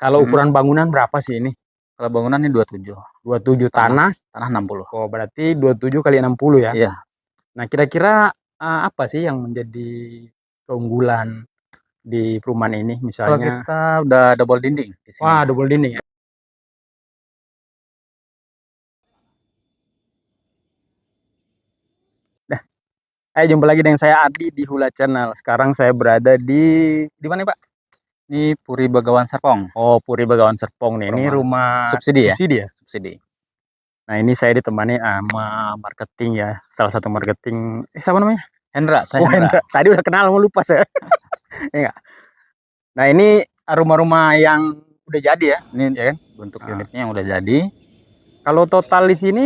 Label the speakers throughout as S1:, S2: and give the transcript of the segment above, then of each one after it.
S1: Kalau ukuran bangunan berapa sih ini?
S2: Kalau bangunan ini 27.
S1: 27 tanah
S2: 60.
S1: Oh, berarti 27 kali 60 ya?
S2: Iya.
S1: Nah, kira-kira apa sih yang menjadi keunggulan di perumahan ini
S2: Kalau
S1: misalnya?
S2: kita udah double dinding di sini.
S1: Wah, double dinding ya. Jumpa lagi dengan saya Adi di Hula Channel. Sekarang saya berada di mana, Pak?
S2: Ini Puri Begawan Serpong.
S1: Oh, Puri Begawan Serpong nih. Ini rumah
S2: subsidi ya?
S1: Subsidi ya?
S2: Subsidi.
S1: Nah, ini saya ditemani sama marketing ya. Salah satu marketing. Siapa namanya?
S2: Hendra, saya
S1: Hendra. Tadi udah kenal, mau lupa saya. Enggak. Nah, ini rumah-rumah yang udah jadi ya?
S2: Ini
S1: Ya kan?
S2: bentuk unitnya yang udah jadi.
S1: Kalau total di sini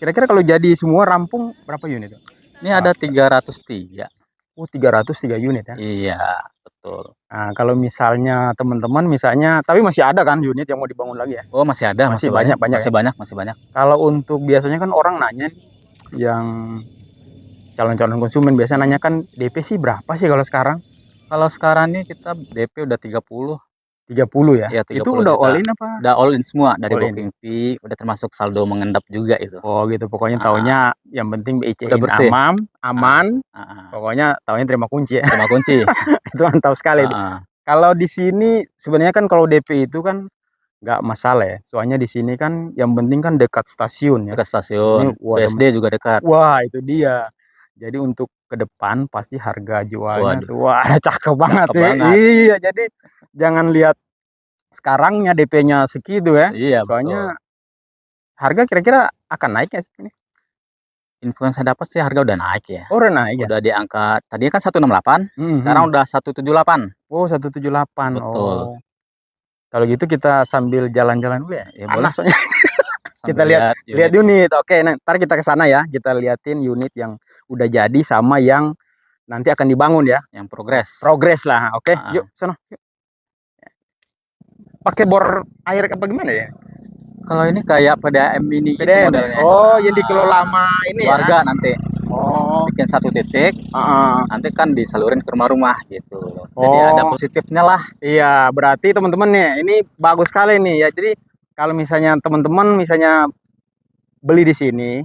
S1: kira-kira kalau jadi semua rampung berapa unit?
S2: Ini ada 303.
S1: Oh, 303 unit ya?
S2: Iya, betul.
S1: Nah, kalau misalnya teman-teman tapi masih ada kan unit yang mau dibangun lagi ya?
S2: Oh, masih ada,
S1: masih banyak ya?
S2: masih banyak.
S1: Kalau untuk biasanya kan orang nanya nih, yang calon-calon konsumen biasanya nanya kan DP sih berapa sih kalau sekarang?
S2: Kalau sekarang nih kita DP udah 30.
S1: 30 ya?
S2: Iya, 30
S1: Itu udah
S2: juta.
S1: all in apa?
S2: Udah all in semua, dari
S1: All in.
S2: booking fee, udah termasuk saldo mengendap juga itu.
S1: Oh gitu, pokoknya taunya yang penting
S2: udah bersih.
S1: aman. Pokoknya taunya terima kunci ya.
S2: Terima kunci.
S1: Itu mantap sekali. Kalau di sini sebenarnya kan kalau DP itu kan nggak masalah ya. Soalnya di sini kan yang penting kan dekat stasiun ya.
S2: Dekat stasiun. BSD juga dekat.
S1: Wah, itu dia. Jadi untuk ke depan pasti harga jualnya tuh wah cakep banget ya. Iya, jadi jangan lihat sekarangnya DP-nya segitu ya.
S2: Iya,
S1: soalnya betul. Harga kira-kira akan naik ya ini?
S2: Info yang saya dapat sih harga udah naik ya.
S1: Oh, udah naik ya?
S2: Udah di angka, tadinya kan 168, sekarang udah 178.
S1: Oh, 178.
S2: Betul.
S1: Oh. Kalau gitu kita sambil jalan-jalan dulu ya?
S2: Ya boleh.
S1: Soalnya. Kita lihat unit. Oke, ntar kita ke sana ya. Kita liatin unit yang udah jadi sama yang nanti akan dibangun ya.
S2: Yang progres.
S1: Progres lah. Oke, yuk sana. Yuk. Pakai bor air apa gimana ya?
S2: Kalau ini kayak PDAM mini gitu modelnya.
S1: Oh, yang dikelola sama ini
S2: warga ya? Nanti.
S1: Oh.
S2: Bikin satu titik. Nanti kan disalurin ke rumah-rumah gitu. Jadi ada positifnya lah.
S1: Iya, berarti teman-teman nih, ini bagus sekali nih ya. Jadi kalau misalnya teman-teman beli di sini,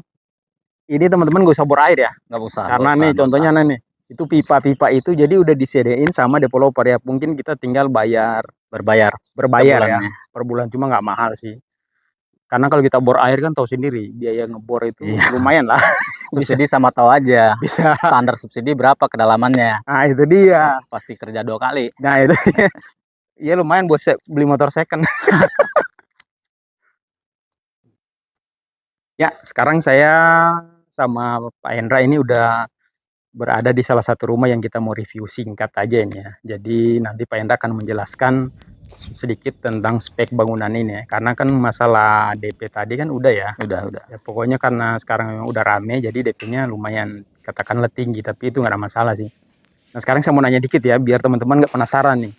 S1: ini teman-teman gak usah bor air ya?
S2: Nggak usah.
S1: Karena nih contohnya nih, itu pipa-pipa itu jadi udah disediain sama developer ya. Mungkin kita tinggal berbayar ya per bulan, cuma nggak mahal sih. Karena kalau kita bor air kan tahu sendiri biaya ngebor itu lumayan lah.
S2: Subsidi sama tahu aja.
S1: Bisa.
S2: Standar subsidi berapa kedalamannya?
S1: Nah itu dia.
S2: Pasti kerja 2 kali.
S1: Nah itu. Iya lumayan buat beli motor second. Ya, sekarang saya sama Pak Hendra ini udah berada di salah satu rumah yang kita mau review singkat aja ini ya. Jadi nanti Pak Hendra akan menjelaskan sedikit tentang spek bangunan ini ya. Karena kan masalah DP tadi kan udah ya.
S2: Udah.
S1: Ya, pokoknya karena sekarang udah rame jadi DP-nya lumayan katakanlah tinggi, tapi itu nggak ada masalah sih. Nah sekarang saya mau nanya dikit ya biar teman-teman nggak penasaran nih.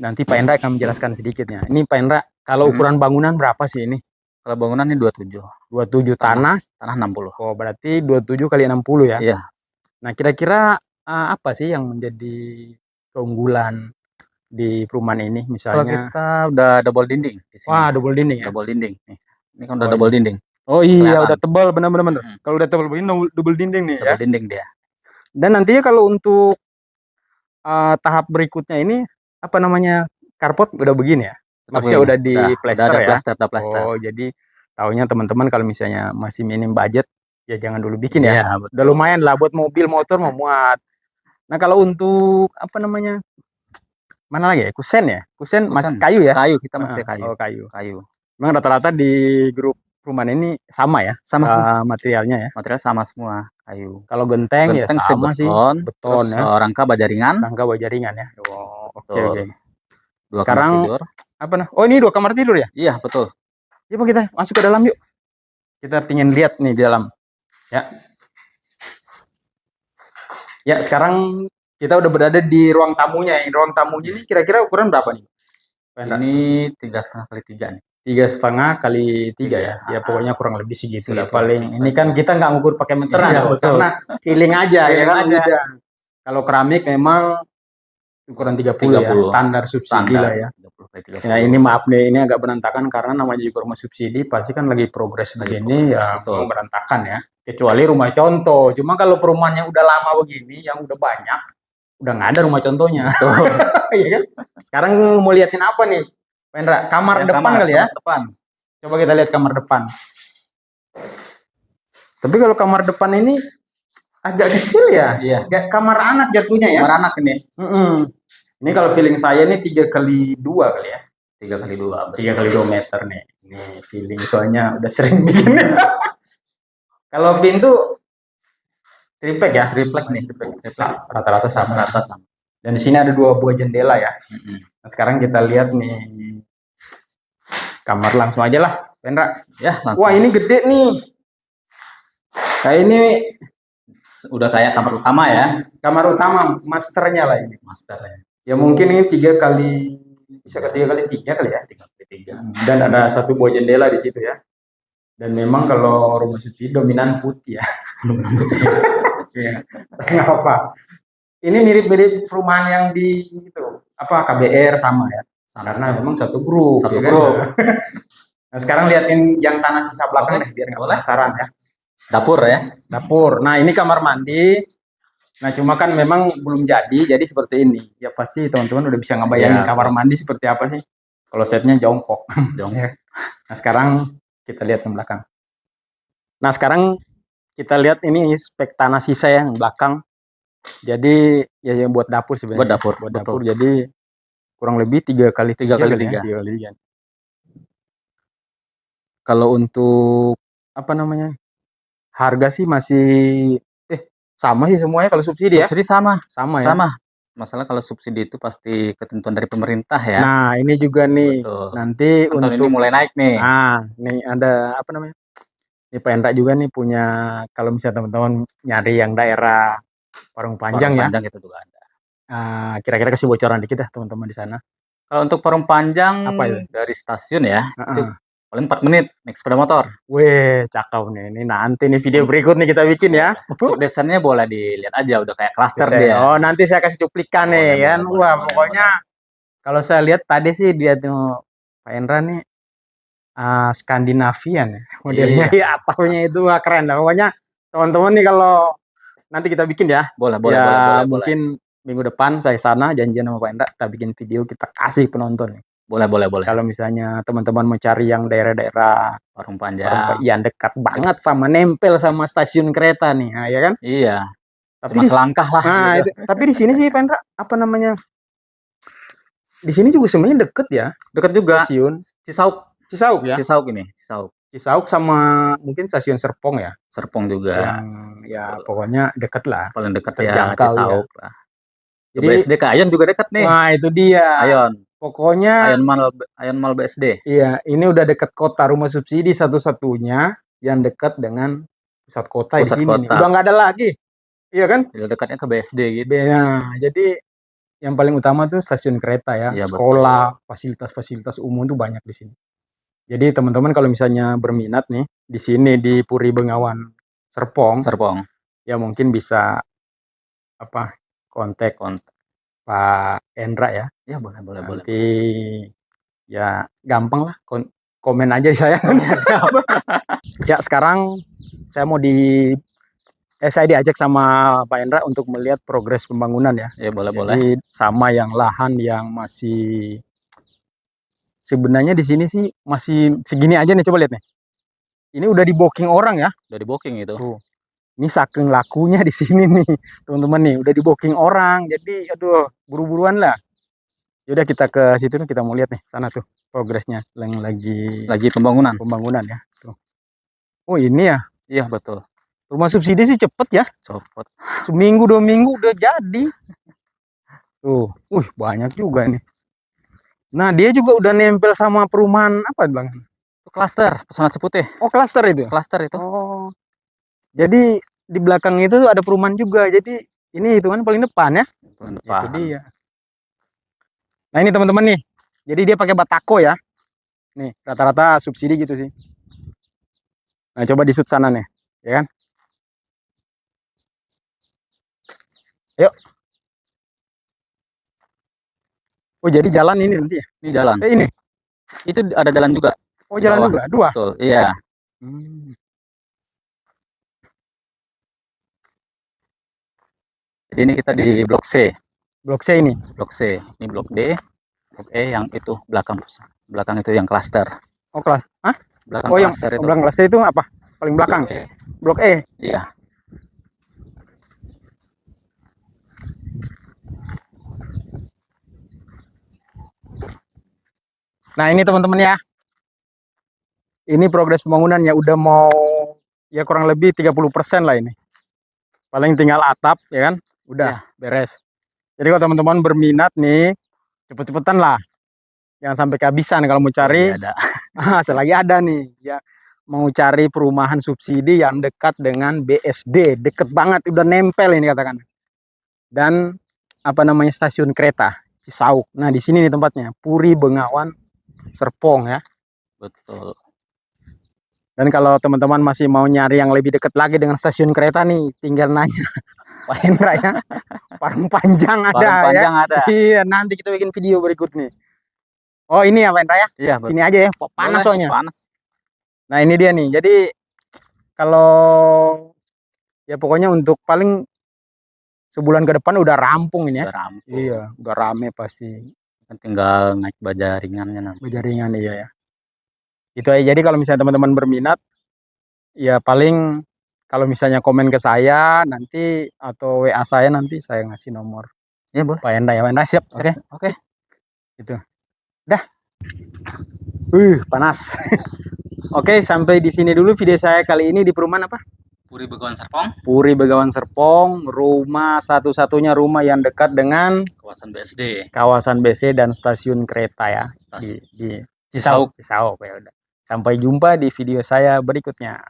S1: Nanti Pak Hendra akan menjelaskan sedikitnya. Ini Pak Hendra, kalau ukuran bangunan berapa sih ini?
S2: Kalau bangunan ini 27.
S1: 27 tanah
S2: 60.
S1: Oh, berarti 27 kali 60 ya?
S2: Iya.
S1: Nah, kira-kira apa sih yang menjadi keunggulan di perumahan ini misalnya?
S2: Kalau kita udah double dinding di sini.
S1: Wah, double dinding ya?
S2: Double dinding nih. Ini kan udah double dinding.
S1: Oh iya, udah tebal benar-benar. Kalau udah tebal begini double dinding nih ya.
S2: Double dinding dia.
S1: Dan nantinya kalau untuk tahap berikutnya ini apa namanya? Carport udah begini ya? Maksudnya udah di plester ya?
S2: Udah plester.
S1: Oh, jadi taunya teman-teman kalau misalnya masih minim budget ya jangan dulu bikin ya. Udah lumayan lah buat mobil motor mau muat. Nah, kalau untuk apa namanya? Mana lagi ya? Kusen ya? Kusen masih kayu ya?
S2: Kayu, kita masih kayu.
S1: Oh, kayu. Memang rata-rata di grup perumahan ini sama ya? Sama materialnya ya?
S2: Material sama semua, kayu.
S1: Kalau genteng ya sama sih.
S2: Beton ya. Rangka bajaringan.
S1: Rangka bajaringan ya. Oh, oke.
S2: 2
S1: sekarang
S2: kamar tidur.
S1: Apa nah? Oh, ini 2 kamar tidur ya?
S2: Iya, betul.
S1: Yuk kita masuk ke dalam yuk. Kita pingin lihat nih di dalam. Ya. Ya, sekarang kita udah berada di ruang tamunya. Ruang tamunya ini kira-kira ukuran berapa nih?
S2: Ini 3,5 kali 3 nih.
S1: 3,5 kali 3 ya. Ya pokoknya kurang lebih segitu lah paling. Ini kan kita nggak ngukur pakai meteran ya, karena feeling aja ya kan udah. Kalau keramik memang ukuran 30 ya, standar subsidi lah ya.
S2: 30 kali 30.
S1: Ya ini maaf nih, ini agak berantakan karena namanya juga rumah subsidi, pasti kan lagi progres begini ya,
S2: betul.
S1: memang berantakan ya. Kecuali rumah contoh. Cuma kalau perumahan yang udah lama begini, yang udah banyak, udah nggak ada rumah contohnya.
S2: Betul.
S1: Iya kan? Sekarang mau liatin apa nih, Pendra? Kamar
S2: Ya,
S1: depan kali ya?
S2: kamar depan.
S1: Coba kita lihat kamar depan. Tapi kalau kamar depan ini agak kecil ya.
S2: Iya.
S1: Kamar anak jatuhnya ya.
S2: Kamar anak ini.
S1: Ini kalau feeling saya ini 3x2 kali ya.
S2: 3x2.
S1: 3x2 meter nih. Ini feeling soalnya udah sering bikin. Kalau pintu triplek ya.
S2: Triplek nih.
S1: Rata-rata sama.
S2: Rata sama.
S1: Dan di sini ada 2 buah jendela ya. Nah, sekarang kita lihat nih kamar langsung aja lah, Pendra.
S2: Ya, langsung.
S1: Wah, ini gede nih. Kayak ini
S2: udah kayak kamar utama ya.
S1: Kamar utama, masternya lah ini.
S2: Masternya.
S1: Ya mungkin ini 3x, bisa ke 3x3 kali ya.
S2: 3x3.
S1: Dan ada 1 buah jendela di situ ya. Dan memang kalau rumah subsidi dominan putih ya. Iya. Nggak apa. Ini mirip-mirip perumahan yang di itu apa KBR sama ya. Karena memang satu grup.
S2: Satu
S1: ya
S2: grup.
S1: Kan? Nah sekarang liatin yang tanah sisa belakang deh biar nggak penasaran ya.
S2: Dapur ya.
S1: Dapur. Nah ini kamar mandi. Nah cuma kan memang belum jadi seperti ini. Ya pasti teman-teman udah bisa ngebayangin kamar mandi seperti apa sih. Kalau setnya jongkok. Nah sekarang kita lihat yang belakang. Nah sekarang kita lihat ini spek tanah sisa yang belakang. Jadi ya yang buat dapur sebenarnya.
S2: Buat dapur.
S1: Jadi kurang lebih 3x3. Kalau untuk apa namanya? Harga sih masih sama sih semuanya kalau subsidi ya.
S2: Subsidi sama
S1: ya.
S2: Sama. Masalah kalau subsidi itu pasti ketentuan dari pemerintah ya.
S1: Nah, ini juga nih.
S2: Betul.
S1: Nanti
S2: untuk
S1: ini
S2: mulai naik nih.
S1: Nah, nih ada apa namanya? Ini Pak Hendra juga nih punya, kalau misalnya teman-teman nyari yang daerah Parung Panjang ya.
S2: Panjang itu juga ada.
S1: Kira-kira kasih bocoran dikit dah teman-teman di sana.
S2: Kalau untuk Parung Panjang
S1: apa itu?
S2: Dari stasiun ya, itu paling 4 menit naik sepeda motor.
S1: Weh, cakep nih. Ini nanti nih video berikut nih kita bikin ya.
S2: Untuk desainnya boleh dilihat aja, udah kayak klaster dia.
S1: Oh, nanti saya kasih cuplikan nih kan. Wah, pokoknya kalau saya lihat tadi sih dia tuh Pak Hendra nih Skandinavian ya modelnya. Iya. Atapnya itu keren lah. Pokoknya teman-teman nih kalau nanti kita bikin ya.
S2: Boleh.
S1: Mungkin minggu depan saya sana janjian sama Pak Hendra, kita bikin video, kita kasih penonton nih.
S2: Boleh.
S1: Kalau misalnya teman-teman mau cari yang daerah-daerah
S2: Parung Panjang,
S1: yang dekat banget sama nempel sama stasiun kereta nih, nah, ya kan?
S2: Iya.
S1: Tapi
S2: cuma selangkah lah.
S1: Nah, gitu. Tapi di sini sih Pak Hendra, apa namanya? Di sini juga sebenarnya deket ya.
S2: Deket juga.
S1: Stasiun Cisauk ya. Cisauk sama mungkin stasiun Serpong ya.
S2: Serpong juga.
S1: Ya pokoknya deket lah.
S2: Paling dekat ya Cisauk
S1: ya.
S2: Jadi BSD ke Ayon juga dekat nih.
S1: Nah itu dia.
S2: Ayon.
S1: Pokoknya
S2: Ayon Mall BSD.
S1: Iya, ini udah dekat kota, rumah subsidi satu-satunya yang dekat dengan pusat kota di sini. Udah nggak ada lagi. Iya kan?
S2: Udah dekatnya ke BSD gitu.
S1: Nah, jadi yang paling utama tuh stasiun kereta ya, sekolah, fasilitas-fasilitas umum tuh banyak di sini. Jadi teman-teman kalau misalnya berminat nih di sini di Puri Bengawan Serpong, ya mungkin bisa kontak Pak Hendra ya.
S2: Ya boleh.
S1: Nanti ya gampang lah, komen aja di saya. Ya sekarang saya mau saya diajak sama Pak Hendra untuk melihat progres pembangunan ya.
S2: Ya boleh.
S1: Jadi sama yang lahan yang masih sebenarnya di sini sih masih segini aja nih, coba lihat nih. Ini udah di booking orang ya.
S2: Udah di booking itu.
S1: Tuh. Ini saking lakunya di sini nih, teman-teman nih, udah di booking orang. Jadi aduh, buru-buruan lah. Yaudah kita ke situ nih, kita mau lihat nih sana tuh progresnya yang lagi pembangunan ya. Tuh. Oh, ini ya.
S2: Iya, betul.
S1: Rumah subsidi sih cepet ya.
S2: Cepet.
S1: Seminggu 2 minggu udah jadi. Tuh, banyak juga nih. Nah, dia juga udah nempel sama perumahan apa Bang?
S2: Klaster Pesona Ciputih.
S1: Oh, klaster itu. Oh. Jadi di belakang itu ada perumahan juga. Jadi ini itu kan paling depan ya. Itu dia. Nah, ini teman-teman nih. Jadi dia pakai batako ya. Nih, rata-rata subsidi gitu sih. Nah, coba di shoot sana nih, ya kan? Yuk. Oh, jadi jalan ini nanti ya?
S2: Ini jalan.
S1: Ini?
S2: Itu ada jalan juga.
S1: Oh, jalan
S2: bawah.
S1: juga? Dua?
S2: Betul, iya. Jadi ini kita di blok C.
S1: Blok C ini?
S2: Blok C. Ini blok D. Blok E yang itu belakang. Belakang itu yang klaster.
S1: Oh, kelas. Hah?
S2: Belakang
S1: Oh, yang
S2: klaster itu.
S1: belakang kelas C itu apa? Paling belakang?
S2: Blok E.
S1: Blok E?
S2: Iya.
S1: Nah, ini teman-teman ya. Ini progres pembangunannya udah mau ya kurang lebih 30% lah ini. Paling tinggal atap ya kan? Udah
S2: Ya.
S1: beres. Jadi kalau teman-teman berminat nih, cepet-cepetan lah. Jangan sampai kehabisan kalau mau cari. Selagi ada nih ya, mau cari perumahan subsidi yang dekat dengan BSD, deket banget, udah nempel ini katakan. Dan apa namanya, stasiun kereta Cisauk. Nah, di sini nih tempatnya, Puri Bengawan Serpong ya.
S2: Betul.
S1: Dan kalau teman-teman masih mau nyari yang lebih dekat lagi dengan stasiun kereta nih, tinggal nanya Pak Hendra ya. Parung Panjang ada.
S2: Parung Panjang
S1: ya.
S2: ada.
S1: Iya, nanti kita bikin video berikut nih. Oh, ini ya Pak Hendra ya?
S2: Iya,
S1: sini aja ya, panas soalnya.
S2: Panas.
S1: Nah, ini dia nih. Jadi kalau ya pokoknya untuk paling sebulan ke depan udah rampung ini ya.
S2: Udah rampung.
S1: Iya, udah rame pasti.
S2: Kan tinggal naik baja ringannya nanti.
S1: Baja ringan, iya ya. Itu aja. Jadi kalau misalnya teman-teman berminat, ya paling kalau misalnya komen ke saya nanti atau WA saya nanti saya ngasih nomor.
S2: Ya boleh.
S1: Pak Enda ya, Pak Enda siap.
S2: Oke.
S1: Gitu. Dah. Panas. Oke, sampai di sini dulu video saya kali ini di perumahan apa?
S2: Puri Begawan Serpong.
S1: Puri Begawan Serpong, rumah satu-satunya rumah yang dekat dengan
S2: kawasan BSD.
S1: Kawasan BSD dan stasiun kereta ya. Di Cisauk ya udah. Sampai jumpa di video saya berikutnya.